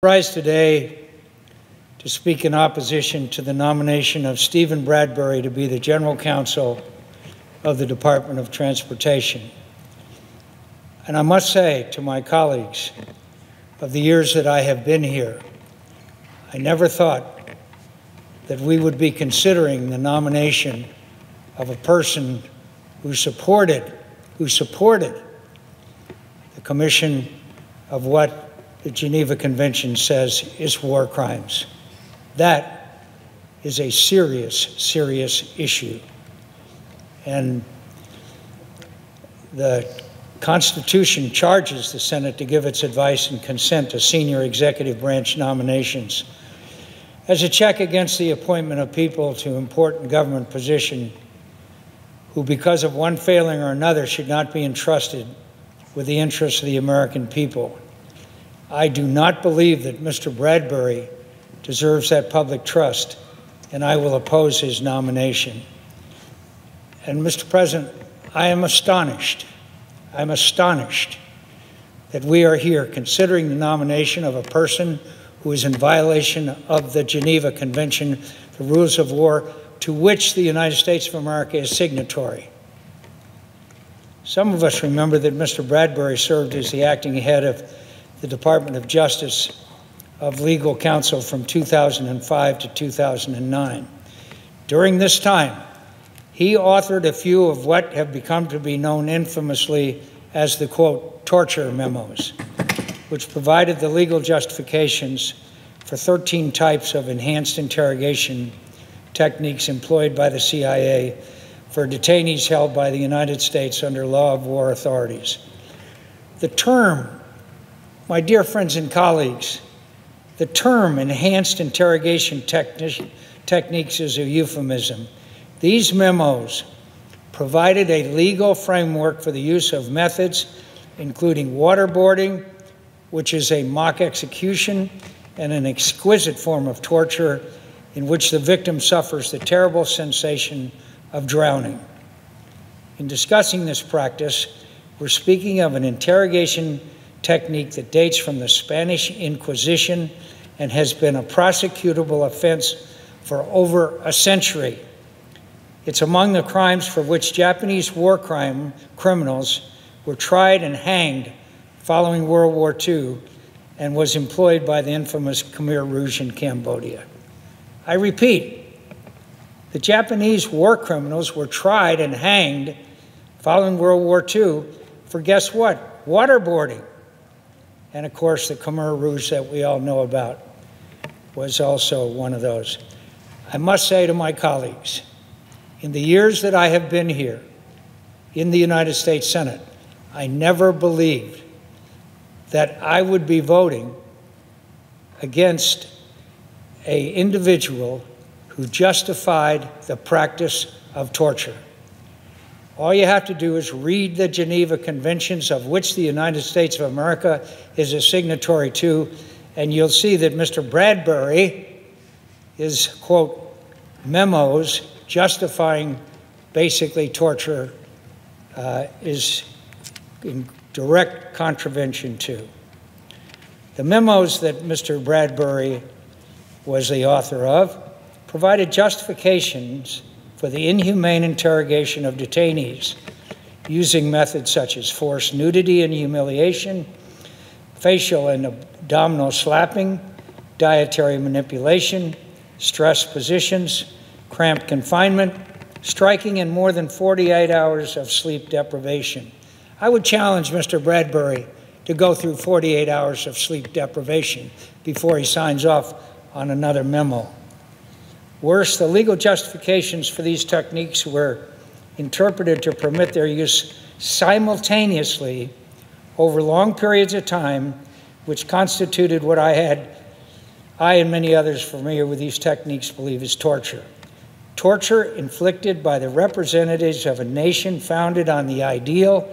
I rise today to speak in opposition to the nomination of Stephen Bradbury to be the General Counsel of the Department of Transportation. And I must say to my colleagues, of the years that I have been here, I never thought that we would be considering the nomination of a person who supported the commission of what the Geneva Convention says is war crimes. That is a serious, serious issue. And the Constitution charges the Senate to give its advice and consent to senior executive branch nominations as a check against the appointment of people to important government positions who, because of one failing or another, should not be entrusted with the interests of the American people. I do not believe that Mr. Bradbury deserves that public trust, and I will oppose his nomination. And Mr. President, I am astonished. I'm astonished that we are here considering the nomination of a person who is in violation of the Geneva Convention, the rules of war, to which the United States of America is signatory. Some of us remember that Mr. Bradbury served as the acting head of the Department of Justice of Legal Counsel from 2005 to 2009. During this time, he authored a few of what have become to be known infamously as the, quote, torture memos, which provided the legal justifications for 13 types of enhanced interrogation techniques employed by the CIA for detainees held by the United States under law of war authorities. The term, my dear friends and colleagues, the term enhanced interrogation techniques is a euphemism. These memos provided a legal framework for the use of methods including waterboarding, which is a mock execution and an exquisite form of torture in which the victim suffers the terrible sensation of drowning. In discussing this practice, we're speaking of an interrogation technique that dates from the Spanish Inquisition and has been a prosecutable offense for over a century. It's among the crimes for which Japanese war criminals were tried and hanged following World War II and was employed by the infamous Khmer Rouge in Cambodia. I repeat, the Japanese war criminals were tried and hanged following World War II for, guess what? Waterboarding. And of course, the Khmer Rouge that we all know about was also one of those. I must say to my colleagues, in the years that I have been here in the United States Senate, I never believed that I would be voting against an individual who justified the practice of torture. All you have to do is read the Geneva Conventions, of which the United States of America is a signatory to, and you'll see that Mr. Bradbury is, quote, memos justifying basically torture is in direct contravention to. The memos that Mr. Bradbury was the author of provided justifications for the inhumane interrogation of detainees using methods such as forced nudity and humiliation, facial and abdominal slapping, dietary manipulation, stress positions, cramped confinement, striking, and more than 48 hours of sleep deprivation. I would challenge Mr. Bradbury to go through 48 hours of sleep deprivation before he signs off on another memo. Worse, the legal justifications for these techniques were interpreted to permit their use simultaneously over long periods of time, which constituted what I and many others familiar with these techniques believe is torture. Torture inflicted by the representatives of a nation founded on the ideal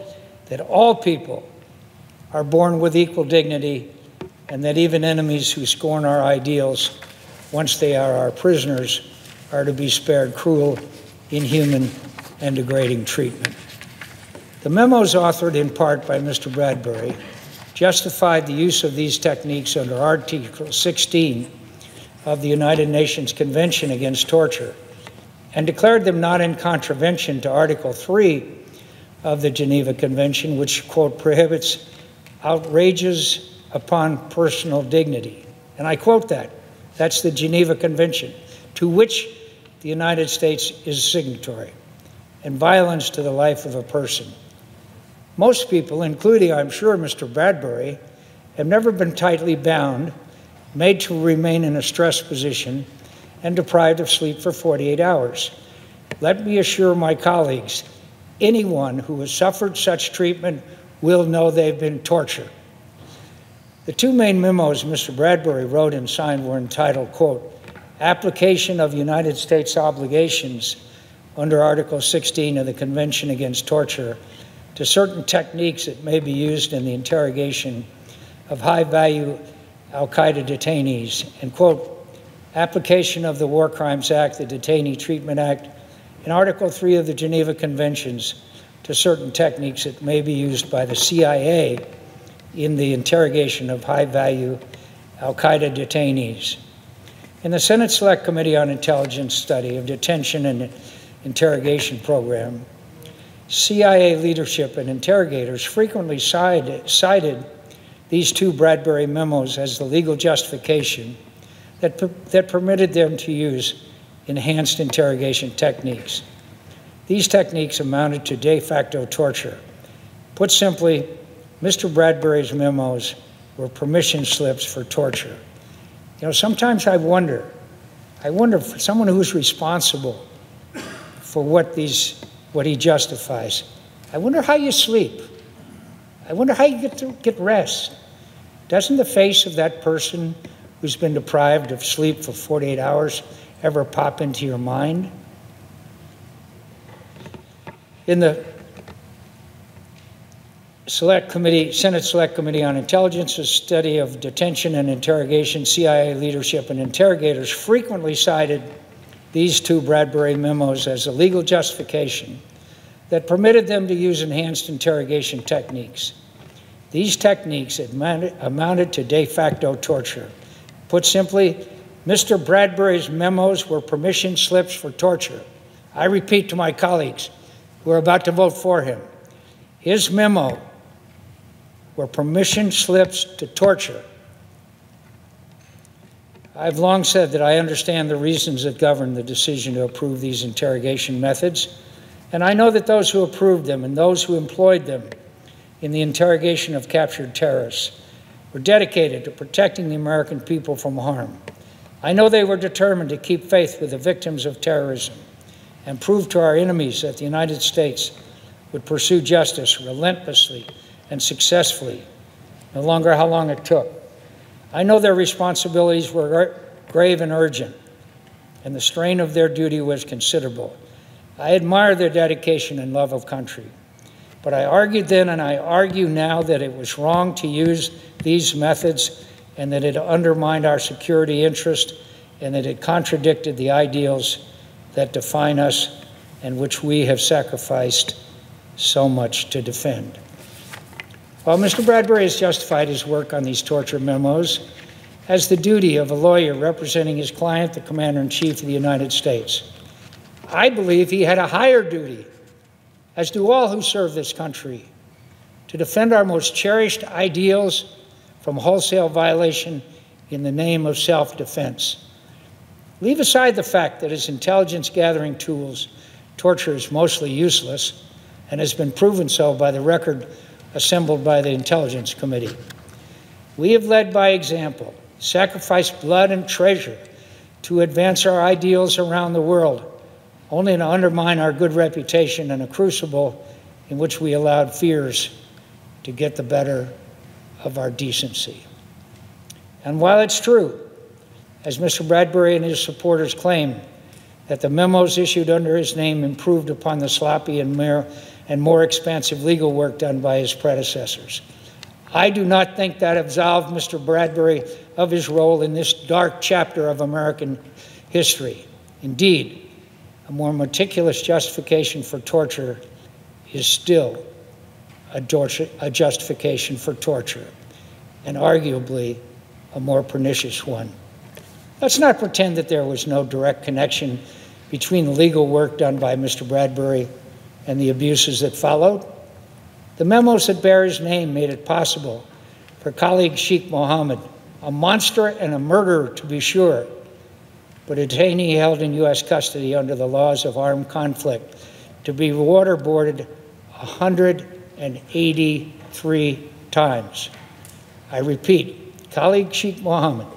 that all people are born with equal dignity and that even enemies who scorn our ideals, once they are our prisoners, are to be spared cruel, inhuman, and degrading treatment. The memos authored in part by Mr. Bradbury justified the use of these techniques under Article 16 of the United Nations Convention Against Torture, and declared them not in contravention to Article 3 of the Geneva Convention, which, quote, prohibits outrages upon personal dignity. And I quote that. That's the Geneva Convention, to which the United States is signatory, and violence to the life of a person. Most people, including, I'm sure, Mr. Bradbury, have never been tightly bound, made to remain in a stressed position, and deprived of sleep for 48 hours. Let me assure my colleagues, anyone who has suffered such treatment will know they've been tortured. The two main memos Mr. Bradbury wrote and signed were entitled, quote, Application of United States Obligations under Article 16 of the Convention Against Torture to certain techniques that may be used in the interrogation of high-value al-Qaeda detainees, and, quote, Application of the War Crimes Act, the Detainee Treatment Act, and Article 3 of the Geneva Conventions to certain techniques that may be used by the CIA in the interrogation of high-value al-Qaeda detainees. In the Senate Select Committee on Intelligence Study of Detention and Interrogation Program, CIA leadership and interrogators frequently cited these two Bradbury memos as the legal justification that permitted them to use enhanced interrogation techniques. These techniques amounted to de facto torture. Put simply, Mr. Bradbury's memos were permission slips for torture. You know, sometimes I wonder for someone who's responsible for what he justifies, I wonder how you sleep. I wonder how you get rest. Doesn't the face of that person who's been deprived of sleep for 48 hours ever pop into your mind? In the Senate Select Committee on Intelligence's study of detention and interrogation, CIA leadership and interrogators frequently cited these two Bradbury memos as a legal justification that permitted them to use enhanced interrogation techniques. These techniques amounted to de facto torture. Put simply, Mr. Bradbury's memos were permission slips for torture. I repeat to my colleagues who are about to vote for him, his memo were permission slips to torture. I've long said that I understand the reasons that govern the decision to approve these interrogation methods, and I know that those who approved them and those who employed them in the interrogation of captured terrorists were dedicated to protecting the American people from harm. I know they were determined to keep faith with the victims of terrorism and prove to our enemies that the United States would pursue justice relentlessly and successfully, no longer how long it took. I know their responsibilities were grave and urgent, and the strain of their duty was considerable. I admire their dedication and love of country. But I argued then and I argue now that it was wrong to use these methods and that it undermined our security interest and that it contradicted the ideals that define us and which we have sacrificed so much to defend. While Mr. Bradbury has justified his work on these torture memos as the duty of a lawyer representing his client, the Commander-in-Chief of the United States, I believe he had a higher duty, as do all who serve this country, to defend our most cherished ideals from wholesale violation in the name of self-defense. Leave aside the fact that as intelligence-gathering tools, torture is mostly useless and has been proven so by the record assembled by the Intelligence Committee. We have led by example, sacrificed blood and treasure to advance our ideals around the world, only to undermine our good reputation in a crucible in which we allowed fears to get the better of our decency. And while it's true, as Mr. Bradbury and his supporters claim, that the memos issued under his name improved upon the sloppy and more expansive legal work done by his predecessors, I do not think that absolved Mr. Bradbury of his role in this dark chapter of American history. Indeed, a more meticulous justification for torture is still a justification for torture. and arguably a more pernicious one. Let's not pretend that there was no direct connection between the legal work done by Mr. Bradbury and the abuses that followed. The memos that bear his name made it possible for colleague Sheikh Mohammed, a monster and a murderer to be sure, but a detainee held in U.S. custody under the laws of armed conflict, to be waterboarded 183 times. I repeat, colleague Sheikh Mohammed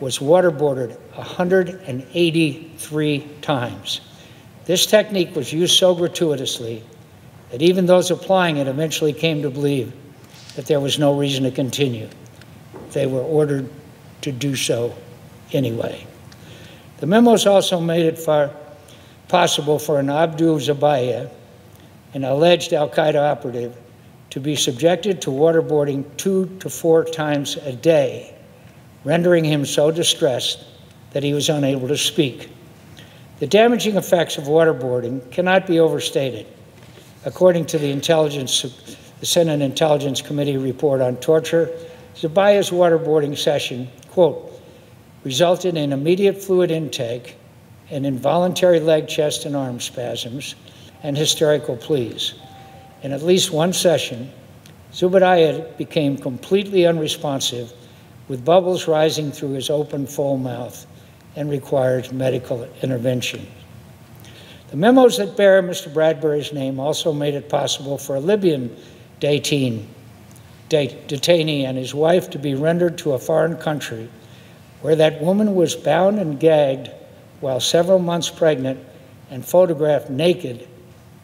was waterboarded 183 times. This technique was used so gratuitously that even those applying it eventually came to believe that there was no reason to continue. They were ordered to do so anyway. The memos also made it possible for an Abdul Zabaya, an alleged al-Qaeda operative, to be subjected to waterboarding 2 to 4 times a day, rendering him so distressed that he was unable to speak. The damaging effects of waterboarding cannot be overstated. According to the Senate Intelligence Committee report on torture, Zabaya's waterboarding session, quote, resulted in immediate fluid intake and involuntary leg, chest, and arm spasms and hysterical pleas. In at least one session, Zubaydah became completely unresponsive with bubbles rising through his open, full mouth and required medical intervention. The memos that bear Mr. Bradbury's name also made it possible for a Libyan detainee and his wife to be rendered to a foreign country where that woman was bound and gagged while several months pregnant and photographed naked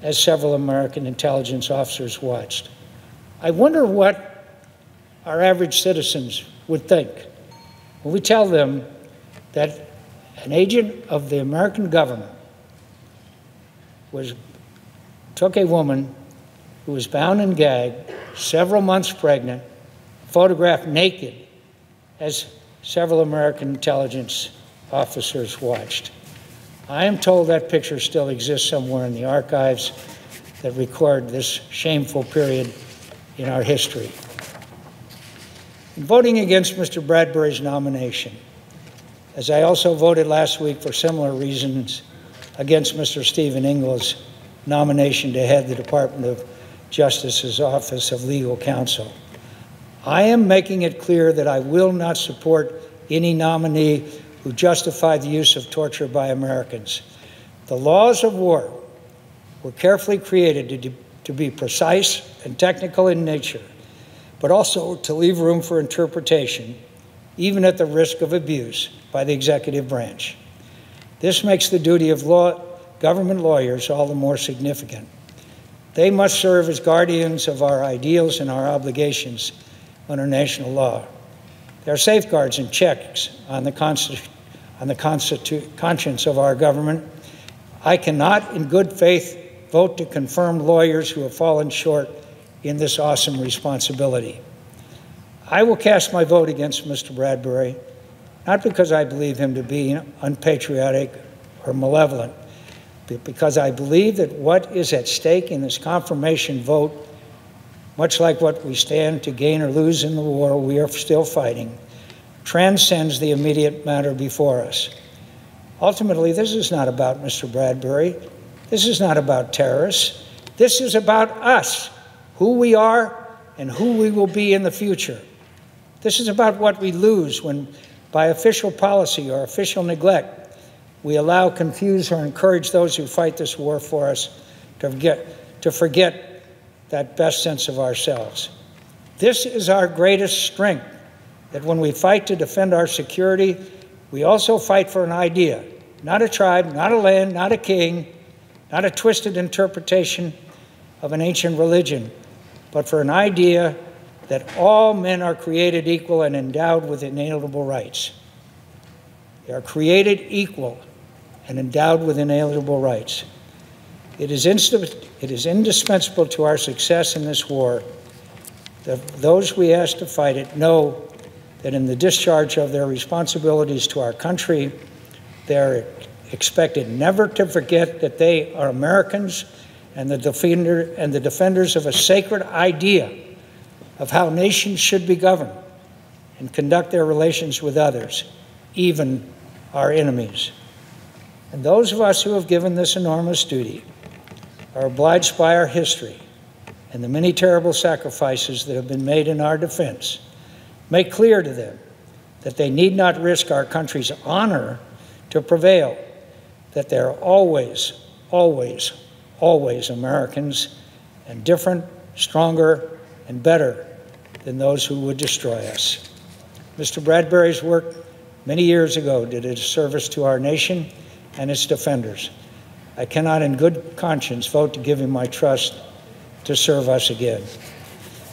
as several American intelligence officers watched. I wonder what our average citizens would think when we tell them that an agent of the American government took a woman who was bound and gagged, several months pregnant, photographed naked as several American intelligence officers watched. I am told that picture still exists somewhere in the archives that record this shameful period in our history. In voting against Mr. Bradbury's nomination, as I also voted last week for similar reasons against Mr. Stephen Ingles' nomination to head the Department of Justice's Office of Legal Counsel, I am making it clear that I will not support any nominee who justified the use of torture by Americans. The laws of war were carefully created to be precise and technical in nature, but also to leave room for interpretation, even at the risk of abuse by the executive branch. This makes the duty of government lawyers all the more significant. They must serve as guardians of our ideals and our obligations under national law. There are safeguards and checks on the conscience of our government. I cannot, in good faith, vote to confirm lawyers who have fallen short in this awesome responsibility. I will cast my vote against Mr. Bradbury, not because I believe him to be unpatriotic or malevolent, but because I believe that what is at stake in this confirmation vote, much like what we stand to gain or lose in the war we are still fighting, transcends the immediate matter before us. Ultimately, this is not about Mr. Bradbury. This is not about terrorists. This is about us, who we are and who we will be in the future. This is about what we lose when, by official policy or official neglect, we allow, confuse, or encourage those who fight this war for us to forget that best sense of ourselves. This is our greatest strength, that when we fight to defend our security, we also fight for an idea, not a tribe, not a land, not a king, not a twisted interpretation of an ancient religion, but for an idea that all men are created equal and endowed with inalienable rights. They are created equal and endowed with inalienable rights. It is indispensable to our success in this war that those we ask to fight it know that in the discharge of their responsibilities to our country, they are expected never to forget that they are Americans and the defenders of a sacred idea of how nations should be governed. and conduct their relations with others, even our enemies. And those of us who have given this enormous duty are obliged by our history and the many terrible sacrifices that have been made in our defense, make clear to them that they need not risk our country's honor to prevail, that they're always, always, always Americans, and different, stronger, and better than those who would destroy us. Mr. Bradbury's work many years ago did a service to our nation and its defenders. I cannot in good conscience vote to give him my trust to serve us again.